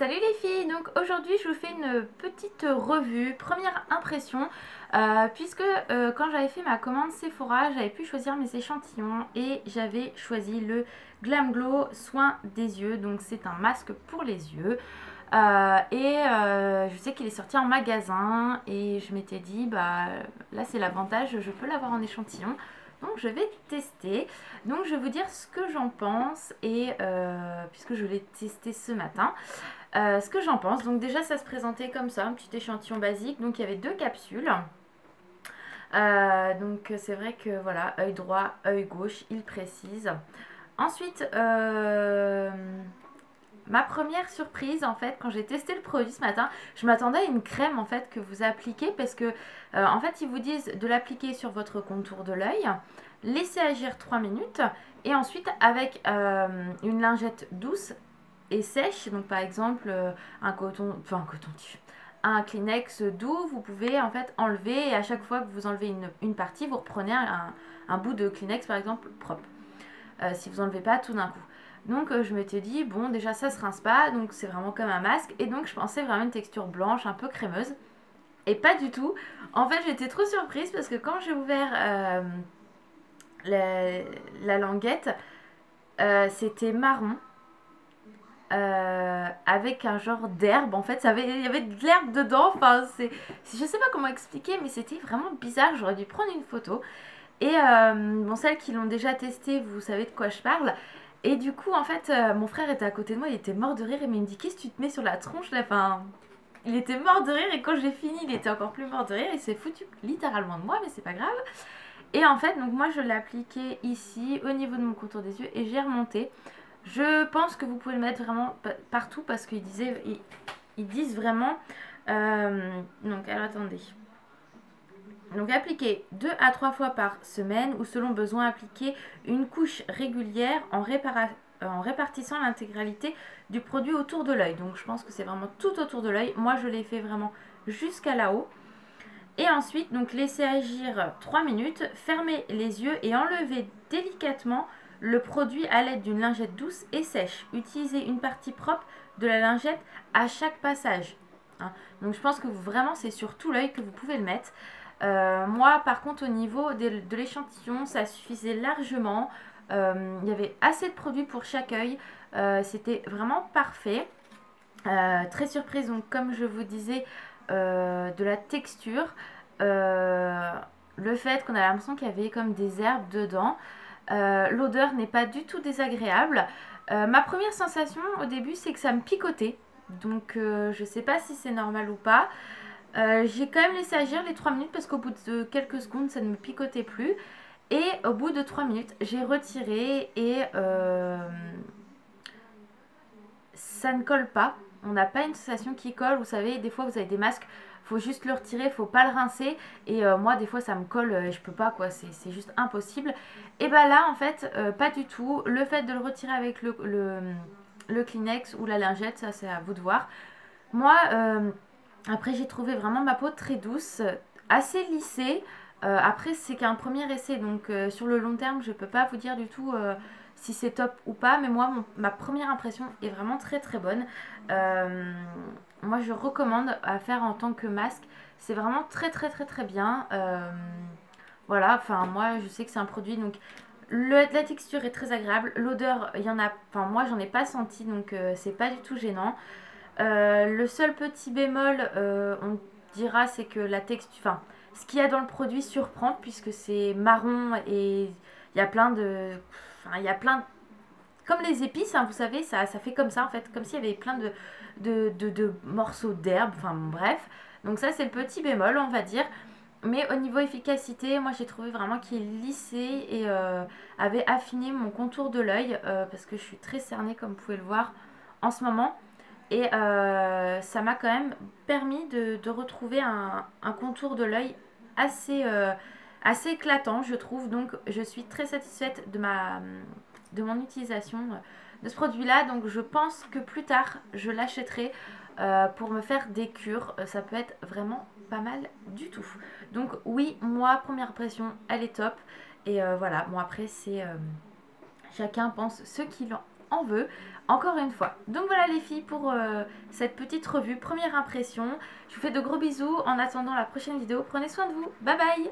Salut les filles, donc aujourd'hui je vous fais une petite revue, première impression, puisque quand j'avais fait ma commande Sephora, j'avais pu choisir mes échantillons et j'avais choisi le Glam Glow Soin des yeux, donc c'est un masque pour les yeux. Je sais qu'il est sorti en magasin et je m'étais dit, bah là c'est l'avantage, je peux l'avoir en échantillon. Donc je vais tester, donc je vais vous dire ce que j'en pense et puisque je l'ai testé ce matin. Ce que j'en pense, donc déjà ça se présentait comme ça, un petit échantillon basique, donc il y avait deux capsules. Donc c'est vrai que voilà, œil droit, œil gauche, il précise. Ensuite, ma première surprise en fait, quand j'ai testé le produit ce matin, je m'attendais à une crème en fait que vous appliquez parce que en fait ils vous disent de l'appliquer sur votre contour de l'œil, laisser agir 3 minutes et ensuite avec une lingette douce et sèche, donc par exemple un coton-tige, un Kleenex doux, vous pouvez en fait enlever et à chaque fois que vous enlevez une partie, vous reprenez un bout de Kleenex par exemple propre, si vous enlevez pas tout d'un coup. Donc je m'étais dit, bon déjà ça se rince pas, donc c'est vraiment comme un masque, et donc je pensais vraiment une texture blanche, un peu crémeuse, et pas du tout. En fait j'étais trop surprise parce que quand j'ai ouvert la languette, c'était marron, avec un genre d'herbe en fait, il y avait de l'herbe dedans, enfin je sais pas comment expliquer, mais c'était vraiment bizarre, j'aurais dû prendre une photo. Et bon, celles qui l'ont déjà testé, vous savez de quoi je parle. Et du coup, en fait, mon frère était à côté de moi, il était mort de rire et il me dit qu'est-ce que tu te mets sur la tronche là, enfin, il était mort de rire et quand j'ai fini, il était encore plus mort de rire, il s'est foutu littéralement de moi, mais c'est pas grave. Et en fait, donc moi je l'ai appliqué ici au niveau de mon contour des yeux et j'ai remonté. Je pense que vous pouvez le mettre vraiment partout parce qu'ils disent vraiment. Donc, alors attendez. Donc, appliquer 2 à 3 fois par semaine ou selon besoin, appliquer une couche régulière en répartissant l'intégralité du produit autour de l'œil. Donc, je pense que c'est vraiment tout autour de l'œil. Moi, je l'ai fait vraiment jusqu'à là-haut. Et ensuite, donc laisser agir 3 minutes, fermer les yeux et enlever délicatement le produit à l'aide d'une lingette douce et sèche. Utilisez une partie propre de la lingette à chaque passage. Hein. Donc je pense que vraiment c'est sur tout l'œil que vous pouvez le mettre. Moi par contre au niveau de l'échantillon ça suffisait largement. Il y avait assez de produits pour chaque œil. C'était vraiment parfait. Très surprise donc comme je vous disais de la texture. Le fait qu'on a l'impression qu'il y avait comme des herbes dedans. L'odeur n'est pas du tout désagréable. Ma première sensation au début c'est que ça me picotait. Donc je sais pas si c'est normal ou pas. J'ai quand même laissé agir les 3 minutes parce qu'au bout de quelques secondes ça ne me picotait plus. Et au bout de 3 minutes j'ai retiré et ça ne colle pas. On n'a pas une sensation qui colle. Vous savez, des fois vous avez des masques, faut juste le retirer, faut pas le rincer. Et moi, des fois, ça me colle, je peux pas quoi, c'est juste impossible. Et bah là, en fait, pas du tout. Le fait de le retirer avec le Kleenex ou la lingette, ça c'est à vous de voir. Moi, après, j'ai trouvé vraiment ma peau très douce, assez lissée. Après, c'est qu'un premier essai, donc sur le long terme, je peux pas vous dire du tout si c'est top ou pas, mais moi, ma première impression est vraiment très très bonne. Euh, Moi, je recommande à faire en tant que masque. C'est vraiment très très très très bien. Voilà, enfin, moi, je sais que c'est un produit, donc la texture est très agréable. L'odeur, il y en a, enfin, moi, j'en ai pas senti, donc c'est pas du tout gênant. Le seul petit bémol, on dira, c'est que la texture, enfin, ce qu'il y a dans le produit surprend puisque c'est marron et il y a plein de, enfin, il y a plein, comme les épices, hein, vous savez, ça fait comme ça en fait, comme s'il y avait plein de morceaux d'herbe, enfin bon, bref. Donc ça c'est le petit bémol, on va dire. Mais au niveau efficacité, moi j'ai trouvé vraiment qu'il lissait et avait affiné mon contour de l'œil parce que je suis très cernée comme vous pouvez le voir en ce moment. Et ça m'a quand même permis de retrouver un contour de l'œil assez, assez éclatant, je trouve. Donc, je suis très satisfaite de mon utilisation de ce produit-là. Donc, je pense que plus tard, je l'achèterai pour me faire des cures. Ça peut être vraiment pas mal du tout. Donc, oui, moi, première impression, elle est top. Et voilà, bon, après, c'est chacun pense ce qu'il en veut, encore une fois. Donc voilà les filles pour cette petite revue, première impression. Je vous fais de gros bisous en attendant la prochaine vidéo. Prenez soin de vous, bye bye.